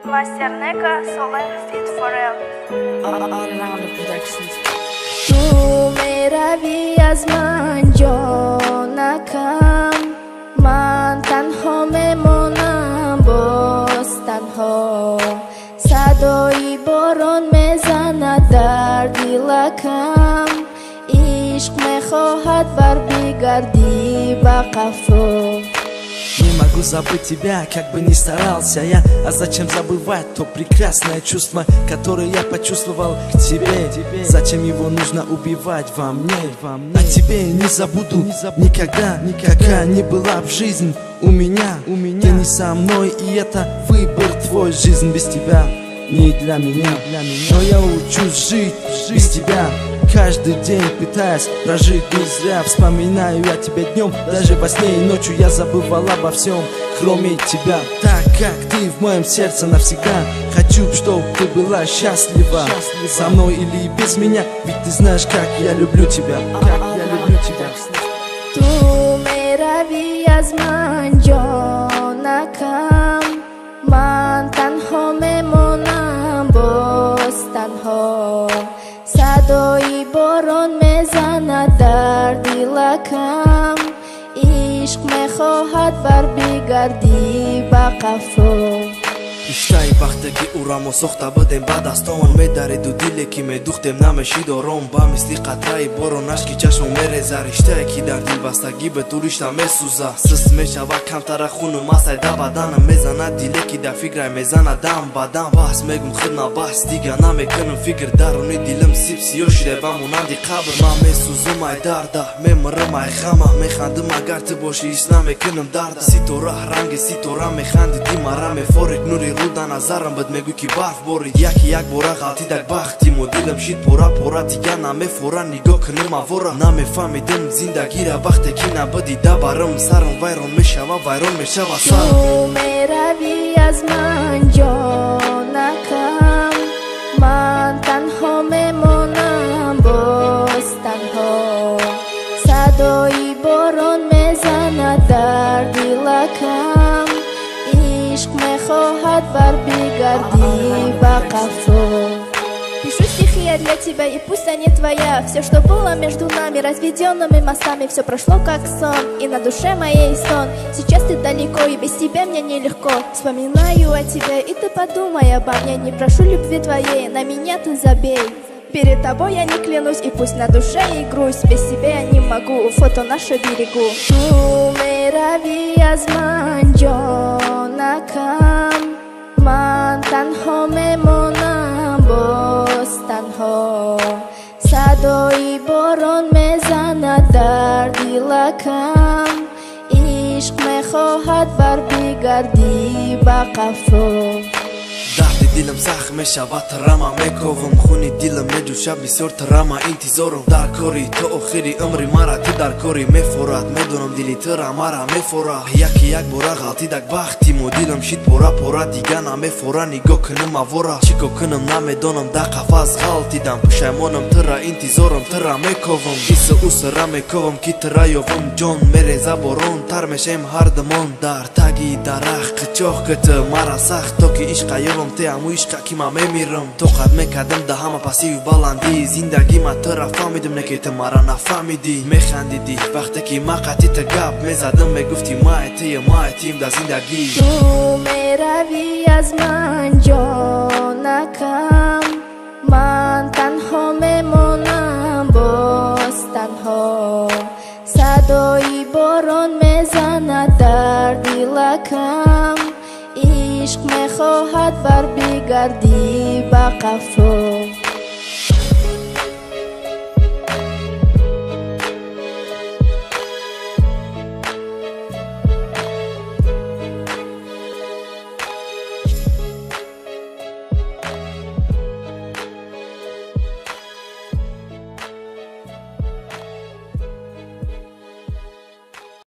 Master Neka, Solar Fit Forever. Tu meravi az man jonakam, man tanho memonam boz tanho. Sadoi boron mezanad dar dilakam, ishq mekhohad bar bigardi ba qafo. Не могу забыть тебя, как бы ни старался я. А зачем забывать то прекрасное чувство, которое я почувствовал к тебе? Зачем его нужно убивать во мне? А тебе не забуду никогда, какая ни была в жизнь у меня. Ты не со мной, и это выбор твой. Жизнь без тебя не для меня. Но я учусь жить без тебя. Каждый день пытаясь прожить не зря. Вспоминаю я тебя днем, даже во сне и ночью я забывал обо всем, кроме тебя. Так как ты в моем сердце навсегда. Хочу, чтобы ты была счастлива со мной или без меня. Ведь ты знаешь, как я люблю тебя. Tu meravi az man jonakam, man tanho memonam boz tanho. Sadoi boron mezanad dar dilakam, ishq mekhohad bar bigardi ba qafo. Иштай вақтаки урамо сохта будем ба дастон медариду диле ки медухтем намеши дором ба мисли қатраи борон ашки чашмон мерезар. Иштае ки дар дилбастагӣ бе туришта месӯза. Сист мешава камтара хуну масай да баданам мезанад диле ки да фикрай мезанад дам ба дам. Бас мегум хидна бас дига намекунам фикр даруни дилам сиб сиё шиде ба монанди қабр. Ман месӯзам ай дарда мемирам ай ғама механдам агар ту бошӣ ҳис намекунам дарда. Ситора ранги ситора механди димара мефорик нури руда назарам бад мегӯ ки барф борид. Яки як бора ғалтидак бахтиму дилам шид пора пора дига намефора нигоҳ кунам авора. Намефаҳмидам зиндагира вақте ки набудида барам сарам вайрон мешава вайрон мешава сарам. Tu meravi az man jonakam, man tanho memonam boz tanho. Sadoi boron mezanad dar dilakam, ishq mekhohad bar bigardi ba qafo. Пишу стихи я для тебя, и пусть они твоя. Все, что было между нами, разведенными мостами, все прошло как сон, и на душе моей сон. Сейчас ты далеко, и без тебя мне нелегко. Вспоминаю о тебе, и ты подумай обо мне. Не прошу любви твоей, на меня ты забей. Перед тобой я не клянусь, и пусть на душе и грусть. Без тебя я не могу, фото наше берегу. Tu meravi az man jonakam, man tanho memonam boz tanho. Sadoi boron mezanad dar dilakam, ishq mekhohad bar bigardi ba qafo. дарди дилам сахт мешавад рама мековам хуни дилам медӯшад бисёр тарама интизорам дар кори то охири умри мара ту дар кори мефорад медонам дили тура мара мефора. Яки як бора ғалтидак бахтиму дилам шид пора пора дига намефора нигоҳ кунам авора. чӣ ко кунам намедонам да қафас ғалтидам пушаймонам тура интизорам тура мековам исо усра мековам ки тура ёвам ҷон мереза борон тар мешаем ҳардамон дар таги дарахт қичоҳ кӯту мара сахт то ки ишқа ёвам те аму ишқа ки ман мемирам. тоқат мекардам да ҳама пастиву баландӣ зиндагӣ ман тура фаҳмидам не ки ту мара нафаҳмидӣ. механдидӣ вақте ки ман қатъи гап мезадам мегуфтӣ маътим да зиндагӣ. Tu meravi az man jonakam, man tanho memonam boz tanho. Sadoi boron mezanad dar dilakam, ishq mekhohad bar bigardi ba qafo.